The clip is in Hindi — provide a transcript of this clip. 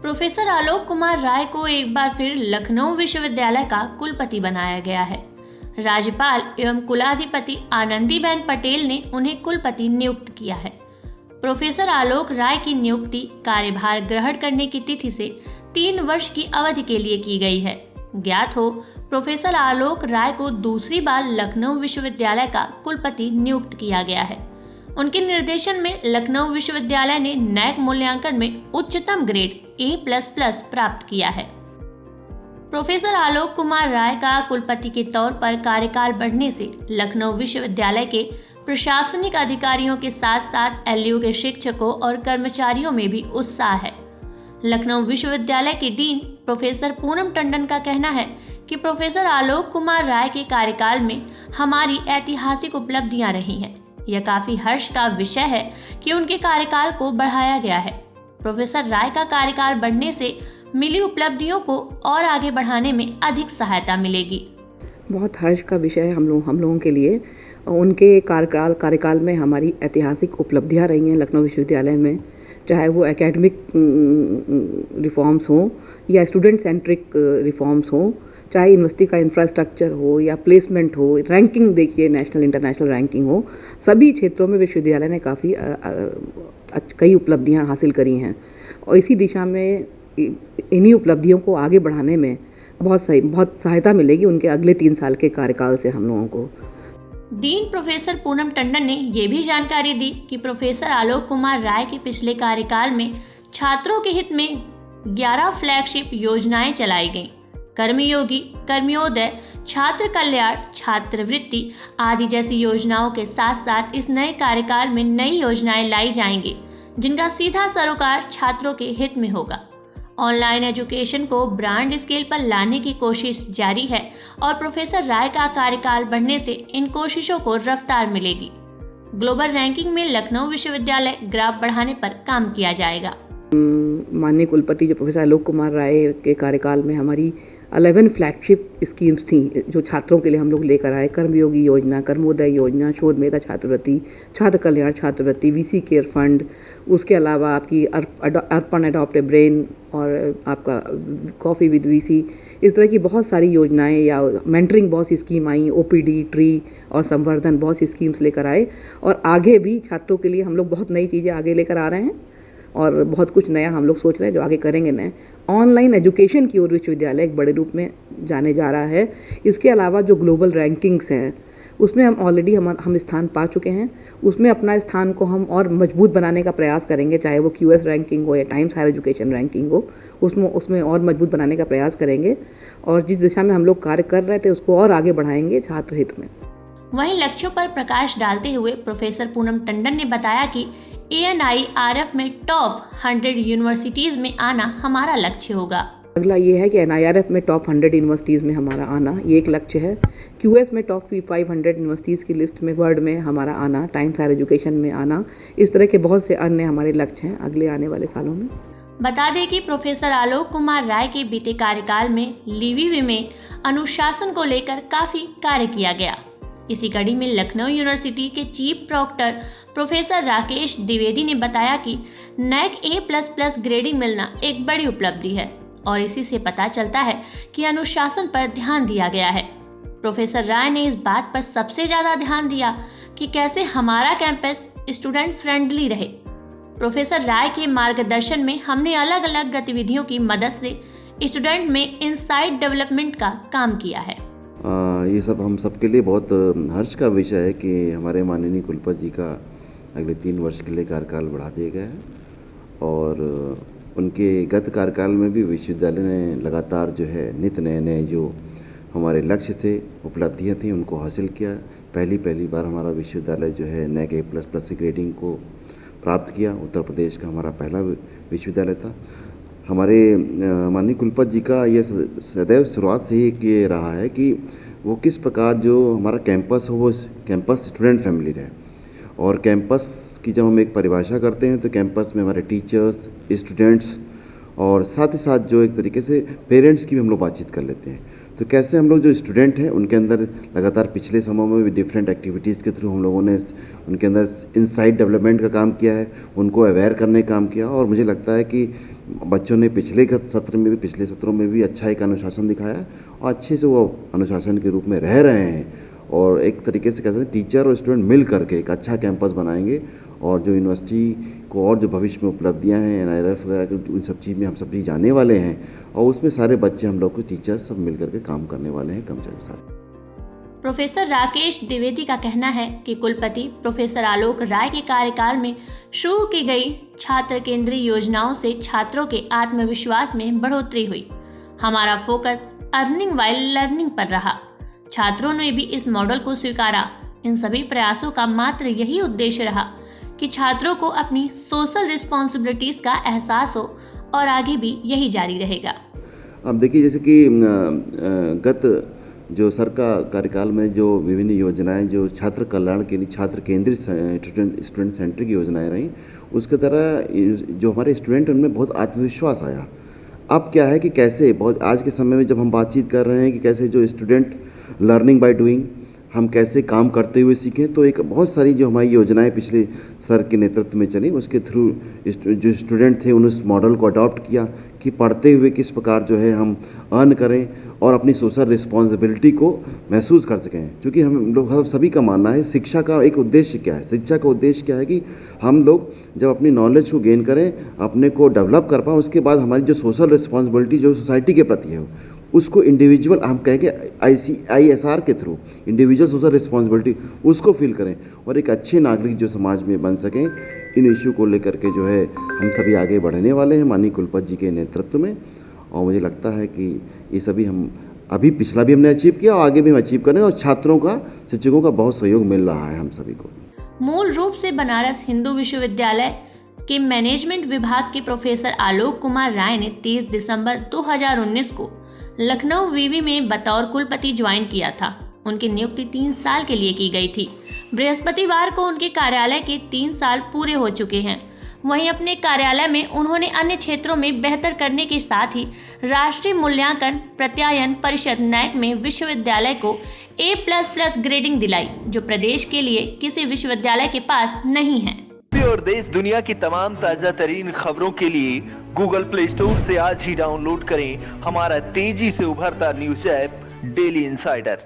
प्रोफेसर आलोक कुमार राय को एक बार फिर लखनऊ विश्वविद्यालय का कुलपति बनाया गया है। राज्यपाल एवं कुलाधिपति आनंदीबेन पटेल ने उन्हें कुलपति नियुक्त किया है। प्रोफेसर आलोक राय की नियुक्ति कार्यभार ग्रहण करने की तिथि से 3 वर्ष की अवधि के लिए की गई है। ज्ञात हो, प्रोफेसर आलोक राय को दूसरी बार लखनऊ विश्वविद्यालय का कुलपति नियुक्त किया गया है। उनके निर्देशन में लखनऊ विश्वविद्यालय ने नैक मूल्यांकन में उच्चतम ग्रेड A++ प्राप्त किया है। प्रोफेसर आलोक कुमार राय का कुलपति के तौर पर कार्यकाल बढ़ने से लखनऊ विश्वविद्यालय के प्रशासनिक अधिकारियों के साथ साथ LU के शिक्षकों और कर्मचारियों में भी उत्साह है। लखनऊ विश्वविद्यालय के डीन प्रोफेसर पूनम टंडन का कहना है कि प्रोफेसर आलोक कुमार राय के कार्यकाल में हमारी ऐतिहासिक उपलब्धियां रही हैं। यह काफी हर्ष का विषय है कि उनके कार्यकाल को बढ़ाया गया है। प्रोफेसर राय का कार्यकाल बढ़ने से मिली उपलब्धियों को और आगे बढ़ाने में अधिक सहायता मिलेगी। बहुत हर्ष का विषय है हम लोगों के लिए। उनके कार्यकाल में हमारी ऐतिहासिक उपलब्धियां रही हैं लखनऊ विश्वविद्यालय में, चाहे वो एकेडमिक रिफॉर्म्स हों या स्टूडेंट सेंट्रिक रिफॉर्म्स हों, चाहे यूनिवर्सिटी का इंफ्रास्ट्रक्चर हो या प्लेसमेंट हो, रैंकिंग देखिए, नेशनल इंटरनेशनल रैंकिंग हो, सभी क्षेत्रों में विश्वविद्यालय ने काफ़ी कई उपलब्धियां हासिल करी हैं। और इसी दिशा में इन्हीं उपलब्धियों को आगे बढ़ाने में बहुत सहायता मिलेगी उनके अगले 3 साल के कार्यकाल से हम लोगों को। डीन प्रोफेसर पूनम टंडन ने ये भी जानकारी दी कि प्रोफेसर आलोक कुमार राय के पिछले कार्यकाल में छात्रों के हित में 11 फ्लैगशिप योजनाएं चलाई गईं। कर्मयोगी, कर्मयोदय, छात्र कल्याण, छात्रवृत्ति आदि जैसी योजनाओं के साथ साथ इस नए कार्यकाल में नई योजनाएं लाई जाएंगी जिनका सीधा सरोकार छात्रों के हित में होगा। ऑनलाइन एजुकेशन को ब्रांड स्केल पर लाने की कोशिश जारी है और प्रोफेसर राय का कार्यकाल बढ़ने से इन कोशिशों को रफ्तार मिलेगी। ग्लोबल रैंकिंग में लखनऊ विश्वविद्यालय ग्राफ बढ़ाने पर काम किया जाएगा। माननीय कुलपति जो प्रोफेसर आलोक कुमार राय के कार्यकाल में हमारी 11 फ्लैगशिप स्कीम्स थी जो छात्रों के लिए हम लोग लेकर आए। कर्मयोगी योजना, कर्मोदय योजना, शोध मेधा छात्रवृत्ति, छात्र कल्याण छात्रवृत्ति, VC केयर फंड, उसके अलावा आपकी अर्पण अडॉप्ट ए ब्रेन और आपका कॉफ़ी विद VC, इस तरह की बहुत सारी योजनाएं या मेंटरिंग बहुत सी स्कीम आई, OPD, ट्री और संवर्धन बहुत सी स्कीम्स लेकर आए। और आगे भी छात्रों के लिए हम लोग बहुत नई चीज़ें आगे लेकर आ रहे हैं और बहुत कुछ नया हम लोग सोच रहे हैं जो आगे करेंगे नए। ऑनलाइन एजुकेशन की ओर विश्वविद्यालय एक बड़े रूप में जाने जा रहा है। इसके अलावा जो ग्लोबल रैंकिंग्स हैं उसमें हम ऑलरेडी हम स्थान पा चुके हैं। उसमें अपना स्थान को हम और मजबूत बनाने का प्रयास करेंगे, चाहे वो QS रैंकिंग हो या टाइम्स हायर एजुकेशन रैंकिंग हो, उसमें और मजबूत बनाने का प्रयास करेंगे और जिस दिशा में हम लोग कार्य कर रहे थे उसको और आगे बढ़ाएंगे छात्र हित में। वहीं लक्ष्यों पर प्रकाश डालते हुए प्रोफेसर पूनम टंडन ने बताया कि ANIRF में टॉप 100 यूनिवर्सिटीज में आना हमारा लक्ष्य होगा। अगला ये है कि NIRF में टॉप 100 यूनिवर्सिटीज़ में हमारा आना, ये एक लक्ष्य है। QS में टॉप 500 यूनिवर्सिटीज़ की लिस्ट में वर्ल्ड में हमारा आना, टाइम्स हायर एजुकेशन में आना, इस तरह के बहुत से अन्य हमारे लक्ष्य हैं अगले आने वाले सालों में। बता दें कि प्रोफेसर आलोक कुमार राय के बीते कार्यकाल में LVV में अनुशासन को लेकर काफ़ी कार्य किया गया। इसी कड़ी में लखनऊ यूनिवर्सिटी के chief proctor professor Rakesh Dwivedi ने बताया कि नैक A++ ग्रेडिंग मिलना एक बड़ी उपलब्धि है और इसी से पता चलता है कि अनुशासन पर ध्यान दिया गया है। प्रोफेसर राय ने इस बात पर सबसे ज़्यादा ध्यान दिया कि कैसे हमारा कैंपस स्टूडेंट फ्रेंडली रहे। प्रोफेसर राय के मार्गदर्शन में हमने अलग अलग गतिविधियों की मदद से स्टूडेंट में इनसाइट डेवलपमेंट का काम किया है। ये सब हम सबके लिए बहुत हर्ष का विषय है कि हमारे माननीय कुलपति जी का अगले 3 वर्ष के लिए कार्यकाल बढ़ा दिया गया है और उनके गत कार्यकाल में भी विश्वविद्यालय ने लगातार जो है नित नए जो हमारे लक्ष्य थे, उपलब्धियां थी, उनको हासिल किया। पहली बार हमारा विश्वविद्यालय जो है नैक A++ ग्रेडिंग को प्राप्त किया। उत्तर प्रदेश का हमारा पहला विश्वविद्यालय था। हमारे माननीय कुलपति जी का ये सदैव शुरुआत से ही ये रहा है कि वो किस प्रकार जो हमारा कैंपस हो वो कैंपस स्टूडेंट फैमिली रहे। और कैंपस की जब हम एक परिभाषा करते हैं तो कैंपस में हमारे टीचर्स, स्टूडेंट्स और साथ ही साथ जो एक तरीके से पेरेंट्स की भी हम लोग बातचीत कर लेते हैं। तो कैसे हम लोग जो स्टूडेंट हैं उनके अंदर लगातार पिछले समय में भी डिफरेंट एक्टिविटीज़ के थ्रू हम लोगों ने उनके अंदर इनसाइट डेवलपमेंट का काम किया है, उनको अवेयर करने का काम किया। और मुझे लगता है कि बच्चों ने पिछले सत्रों में भी अच्छा एक अनुशासन दिखाया और अच्छे से वो अनुशासन के रूप में रह रहे हैं। और एक तरीके से कहते हैं टीचर और स्टूडेंट मिल करके एक अच्छा कैंपस बनाएंगे और जो यूनिवर्सिटी को और जो भविष्य में उपलब्धियां हैं NIRF वगैरह उन सब चीज़ में हम सभी जाने वाले हैं और उसमें सारे बच्चे हम लोग को टीचर्स सब मिल करके काम करने वाले हैं कर्मचारी के साथ। प्रोफेसर राकेश द्विवेदी का कहना है कि कुलपति प्रोफेसर आलोक राय के कार्यकाल में शुरू की गई छात्र केंद्रीय योजनाओं से छात्रों के आत्मविश्वास में बढ़ोतरी हुई। हमारा फोकस अर्निंग वाइल लर्निंग पर रहा। छात्रों ने भी इस मॉडल को स्वीकारा। इन सभी प्रयासों का मात्र यही उद्देश्य रहा कि छात्रों को अपनी सोशल रिस्पॉन्सिबिलिटीज का एहसास हो और आगे भी यही जारी रहेगा। अब देखिए, जैसे कि गत जो सर का कार्यकाल में जो विभिन्न योजनाएं जो छात्र कल्याण के लिए छात्र केंद्रित स्टूडेंट सेंट्रिक योजनाएं रहीं, उसके तरह जो हमारे स्टूडेंट उनमें बहुत आत्मविश्वास आया। अब क्या है कि कैसे बहुत आज के समय में जब हम बातचीत कर रहे हैं कि कैसे जो स्टूडेंट लर्निंग बाय डूइंग हम कैसे काम करते हुए सीखें, तो एक बहुत सारी जो हमारी योजनाएं पिछले सर के नेतृत्व में चली, उसके थ्रू जो स्टूडेंट थे उन उस मॉडल को अडॉप्ट किया कि पढ़ते हुए किस प्रकार जो है हम अर्न करें और अपनी सोशल रिस्पॉन्सिबिलिटी को महसूस कर सकें। क्योंकि हम लोग सभी का मानना है शिक्षा का एक उद्देश्य क्या है, शिक्षा का उद्देश्य क्या है कि हम लोग जब अपनी नॉलेज को गेन करें, अपने को डेवलप कर पाएँ, उसके बाद हमारी जो सोशल रिस्पॉन्सिबिलिटी जो सोसाइटी के प्रति है उसको इंडिविजुअल हम कहेंगे ISR के थ्रू इंडिविजुअल सोशल रिस्पॉन्सिबिलिटी उसको फील करें और एक अच्छे नागरिक जो समाज में बन सकें। इन इश्यू को लेकर के जो है हम सभी आगे बढ़ने वाले हैं माननीय कुलपति जी के नेतृत्व में। और मुझे लगता है कि ये सभी हम अभी पिछला भी हमने अचीव किया और आगे भी हम अचीव करें और छात्रों का शिक्षकों का बहुत सहयोग मिल रहा है हम सभी को। मूल रूप से बनारस हिंदू विश्वविद्यालय के मैनेजमेंट विभाग के प्रोफेसर आलोक कुमार राय ने 30 दिसंबर 2019 को लखनऊ विवि में बतौर कुलपति ज्वाइन किया था। उनकी नियुक्ति 3 साल के लिए की गई थी। बृहस्पतिवार को उनके कार्यालय के 3 साल पूरे हो चुके हैं। वहीं अपने कार्यालय में उन्होंने अन्य क्षेत्रों में बेहतर करने के साथ ही राष्ट्रीय मूल्यांकन प्रत्यायन परिषद NAAC में विश्वविद्यालय को A++ ग्रेडिंग दिलाई, जो प्रदेश के लिए किसी विश्वविद्यालय के पास नहीं है। और देश दुनिया की तमाम ताजा तरीन खबरों के लिए गूगल प्ले स्टोर से आज ही डाउनलोड करें हमारा तेजी से उभरता न्यूज ऐप डेली इंसाइडर।